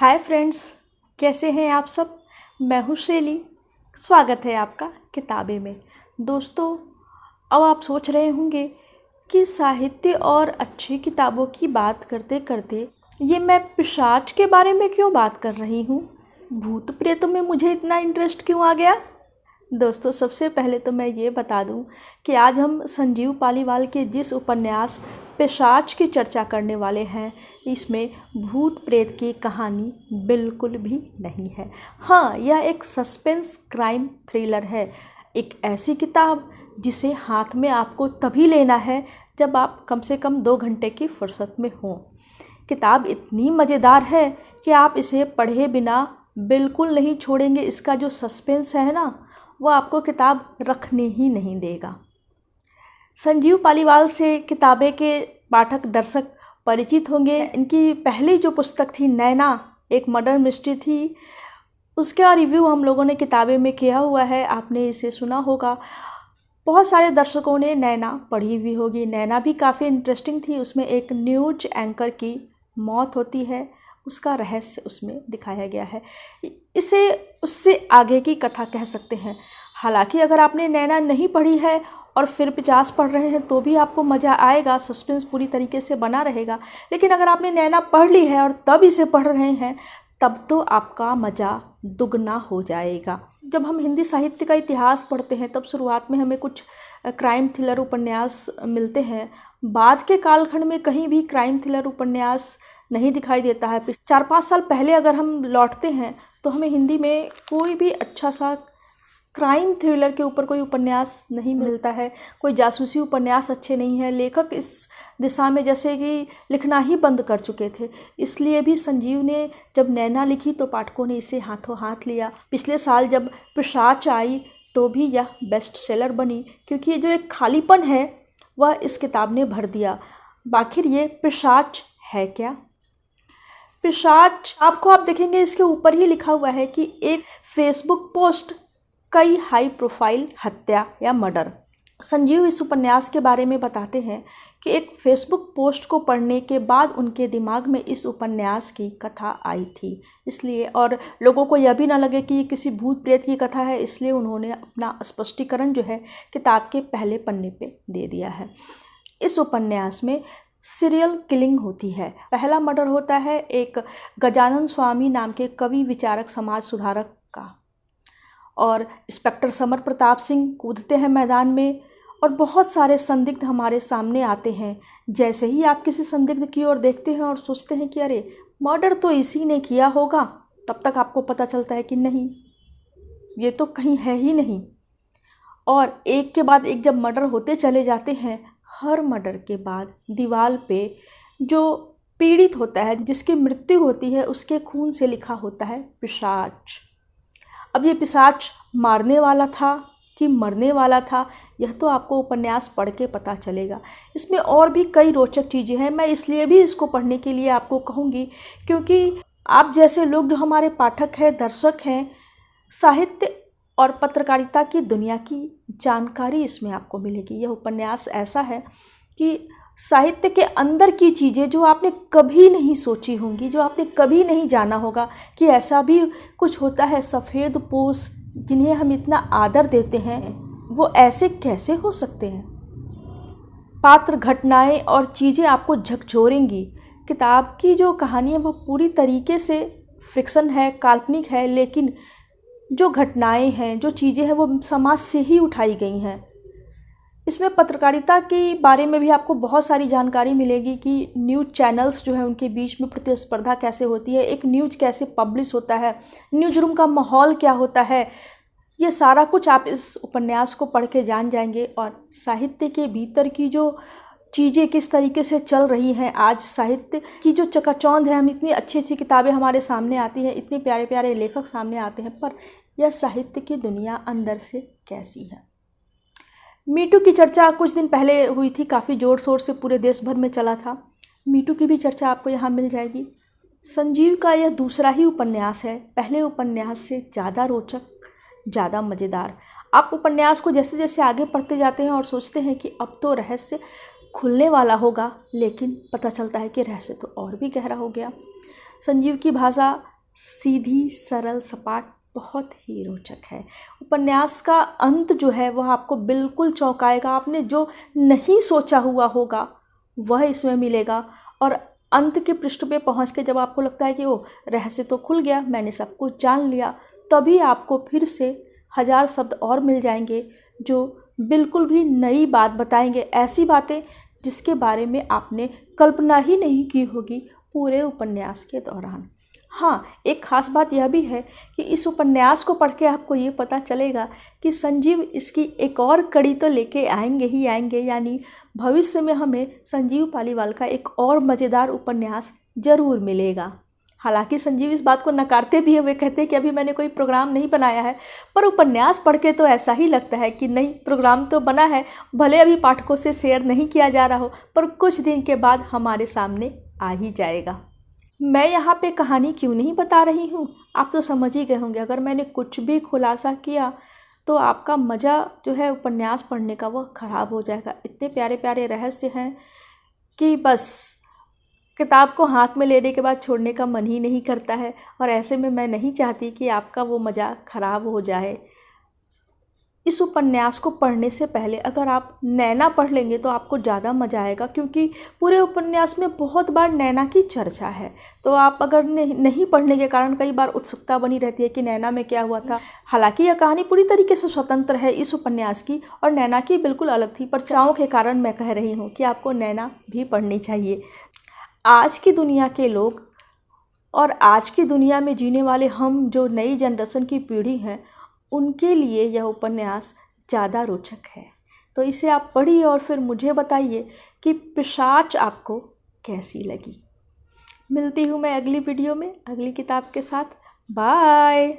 Hi friends, कैसे हैं आप सब। मैं हूँ शैली। स्वागत है आपका किताबें में। दोस्तों, अब आप सोच रहे होंगे कि साहित्य और अच्छी किताबों की बात करते करते ये मैं पिशाच के बारे में क्यों बात कर रही हूँ, भूत प्रेतों में मुझे इतना इंटरेस्ट क्यों आ गया। दोस्तों, सबसे पहले तो मैं ये बता दूं कि आज हम संजीव पालीवाल के जिस उपन्यास पिशाच की चर्चा करने वाले हैं, इसमें भूत प्रेत की कहानी बिल्कुल भी नहीं है। हाँ, यह एक सस्पेंस क्राइम थ्रिलर है। एक ऐसी किताब जिसे हाथ में आपको तभी लेना है जब आप कम से कम 2 घंटे की फुर्सत में हों। किताब इतनी मज़ेदार है कि आप इसे पढ़े बिना बिल्कुल नहीं छोड़ेंगे। इसका जो सस्पेंस है ना, वो आपको किताब रखने ही नहीं देगा। संजीव पालीवाल से किताबें के पाठक दर्शक परिचित होंगे। इनकी पहली जो पुस्तक थी नैना, एक मर्डर मिस्ट्री थी, उसका रिव्यू हम लोगों ने किताबें में किया हुआ है। आपने इसे सुना होगा। बहुत सारे दर्शकों ने नैना पढ़ी भी होगी। नैना भी काफ़ी इंटरेस्टिंग थी। उसमें एक न्यूज एंकर की मौत होती है, उसका रहस्य उसमें दिखाया गया है। इसे उससे आगे की कथा कह सकते हैं। हालांकि अगर आपने नैना नहीं पढ़ी है और फिर 50 पढ़ रहे हैं तो भी आपको मज़ा आएगा, सस्पेंस पूरी तरीके से बना रहेगा। लेकिन अगर आपने नैना पढ़ ली है और तब इसे पढ़ रहे हैं, तब तो आपका मज़ा दुगना हो जाएगा। जब हम हिंदी साहित्य का इतिहास पढ़ते हैं तब शुरुआत में हमें कुछ क्राइम थ्रिलर उपन्यास मिलते हैं। बाद के कालखंड में कहीं भी क्राइम थ्रिलर उपन्यास नहीं दिखाई देता है। 4-5 साल पहले अगर हम लौटते हैं तो हमें हिंदी में कोई भी अच्छा सा क्राइम थ्रिलर के ऊपर कोई उपन्यास नहीं मिलता है। कोई जासूसी उपन्यास अच्छे नहीं हैं। लेखक इस दिशा में जैसे कि लिखना ही बंद कर चुके थे। इसलिए भी संजीव ने जब नैना लिखी तो पाठकों ने इसे हाथों हाथ लिया। पिछले साल जब पिशाच आई तो भी यह बेस्ट सेलर बनी, क्योंकि ये जो एक खालीपन है वह इस किताब ने भर दिया। आखिर ये पिशाच है क्या? पिशाच आपको, आप देखेंगे इसके ऊपर ही लिखा हुआ है कि एक फेसबुक पोस्ट, कई हाई प्रोफाइल हत्या या मर्डर। संजीव इस उपन्यास के बारे में बताते हैं कि एक फेसबुक पोस्ट को पढ़ने के बाद उनके दिमाग में इस उपन्यास की कथा आई थी। इसलिए, और लोगों को यह भी ना लगे कि ये किसी भूत प्रेत की कथा है, इसलिए उन्होंने अपना स्पष्टीकरण जो है किताब के पहले पन्ने पे दे दिया है। इस उपन्यास में सीरियल किलिंग होती है। पहला मर्डर होता है एक गजानन स्वामी नाम के कवि, विचारक, समाज सुधारक का, और इंस्पेक्टर समर प्रताप सिंह कूदते हैं मैदान में और बहुत सारे संदिग्ध हमारे सामने आते हैं। जैसे ही आप किसी संदिग्ध की ओर देखते हैं और सोचते हैं कि अरे मर्डर तो इसी ने किया होगा, तब तक आपको पता चलता है कि नहीं, ये तो कहीं है ही नहीं। और एक के बाद एक जब मर्डर होते चले जाते हैं, हर मर्डर के बाद दीवार पे जो पीड़ित होता है, जिसकी मृत्यु होती है, उसके खून से लिखा होता है पिशाच। अब ये पिशाच मारने वाला था कि मरने वाला था, यह तो आपको उपन्यास पढ़ के पता चलेगा। इसमें और भी कई रोचक चीज़ें हैं। मैं इसलिए भी इसको पढ़ने के लिए आपको कहूँगी क्योंकि आप जैसे लोग जो हमारे पाठक हैं, दर्शक हैं, साहित्य और पत्रकारिता की दुनिया की जानकारी इसमें आपको मिलेगी। यह उपन्यास ऐसा है कि साहित्य के अंदर की चीज़ें जो आपने कभी नहीं सोची होंगी, जो आपने कभी नहीं जाना होगा कि ऐसा भी कुछ होता है। सफ़ेद पोश जिन्हें हम इतना आदर देते हैं, वो ऐसे कैसे हो सकते हैं। पात्र, घटनाएं और चीज़ें आपको झकझोरेंगी। किताब की जो कहानी है वो पूरी तरीके से फिक्शन है, काल्पनिक है, लेकिन जो घटनाएं हैं, जो चीज़ें हैं, वो समाज से ही उठाई गई हैं। इसमें पत्रकारिता के बारे में भी आपको बहुत सारी जानकारी मिलेगी कि न्यूज़ चैनल्स जो है उनके बीच में प्रतिस्पर्धा कैसे होती है, एक न्यूज़ कैसे पब्लिश होता है, न्यूज़ रूम का माहौल क्या होता है। ये सारा कुछ आप इस उपन्यास को पढ़ के जान जाएंगे। और साहित्य के भीतर की जो चीज़ें किस तरीके से चल रही हैं, आज साहित्य की जो चकाचौंध है, हम इतनी अच्छी अच्छी किताबें हमारे सामने आती हैं, इतने प्यारे प्यारे लेखक सामने आते हैं, पर यह साहित्य की दुनिया अंदर से कैसी है। मीटू की चर्चा कुछ दिन पहले हुई थी, काफ़ी ज़ोर शोर से पूरे देश भर में चला था। मीटू की भी चर्चा आपको यहाँ मिल जाएगी। संजीव का यह दूसरा ही उपन्यास है, पहले उपन्यास से ज़्यादा रोचक, ज़्यादा मज़ेदार। आप उपन्यास को जैसे जैसे आगे पढ़ते जाते हैं और सोचते हैं कि अब तो रहस्य खुलने वाला होगा, लेकिन पता चलता है कि रहस्य तो और भी गहरा हो गया। संजीव की भाषा सीधी सरल सपाट बहुत ही रोचक है। उपन्यास का अंत जो है वह आपको बिल्कुल चौंकाएगा। आपने जो नहीं सोचा हुआ होगा वह इसमें मिलेगा, और अंत के पृष्ठ पे पहुंच के जब आपको लगता है कि ओ रहस्य तो खुल गया, मैंने सब कुछ जान लिया, तभी आपको फिर से 1000 शब्द और मिल जाएंगे जो बिल्कुल भी नई बात बताएंगे, ऐसी बातें जिसके बारे में आपने कल्पना ही नहीं की होगी पूरे उपन्यास के दौरान। हाँ, एक ख़ास बात यह भी है कि इस उपन्यास को पढ़ के आपको ये पता चलेगा कि संजीव इसकी एक और कड़ी तो लेके आएंगे ही आएंगे, यानी भविष्य में हमें संजीव पालीवाल का एक और मज़ेदार उपन्यास ज़रूर मिलेगा। हालांकि संजीव इस बात को नकारते भी हैं, वे कहते हैं कि अभी मैंने कोई प्रोग्राम नहीं बनाया है, पर उपन्यास पढ़ के तो ऐसा ही लगता है कि नहीं, प्रोग्राम तो बना है, भले अभी पाठकों से शेयर नहीं किया जा रहा हो, पर कुछ दिन के बाद हमारे सामने आ ही जाएगा। मैं यहाँ पे कहानी क्यों नहीं बता रही हूँ, आप तो समझ ही गए होंगे। अगर मैंने कुछ भी खुलासा किया तो आपका मज़ा जो है उपन्यास पढ़ने का वह ख़राब हो जाएगा। इतने प्यारे प्यारे रहस्य हैं कि बस किताब को हाथ में लेने के बाद छोड़ने का मन ही नहीं करता है, और ऐसे में मैं नहीं चाहती कि आपका वो मज़ा ख़राब हो जाए। इस उपन्यास को पढ़ने से पहले अगर आप नैना पढ़ लेंगे तो आपको ज़्यादा मज़ा आएगा, क्योंकि पूरे उपन्यास में बहुत बार नैना की चर्चा है। तो आप अगर नहीं पढ़ने के कारण कई बार उत्सुकता बनी रहती है कि नैना में क्या हुआ था। हालांकि यह कहानी पूरी तरीके से स्वतंत्र है इस उपन्यास की, और नैना की बिल्कुल अलग थी, पर चर्चाओं के कारण मैं कह रही हूँ कि आपको नैना भी पढ़नी चाहिए। आज की दुनिया के लोग और आज की दुनिया में जीने वाले हम जो नई जनरेशन की पीढ़ी हैं, उनके लिए यह उपन्यास ज़्यादा रोचक है। तो इसे आप पढ़िए और फिर मुझे बताइए कि पिशाच आपको कैसी लगी। मिलती हूँ मैं अगली वीडियो में अगली किताब के साथ। बाय।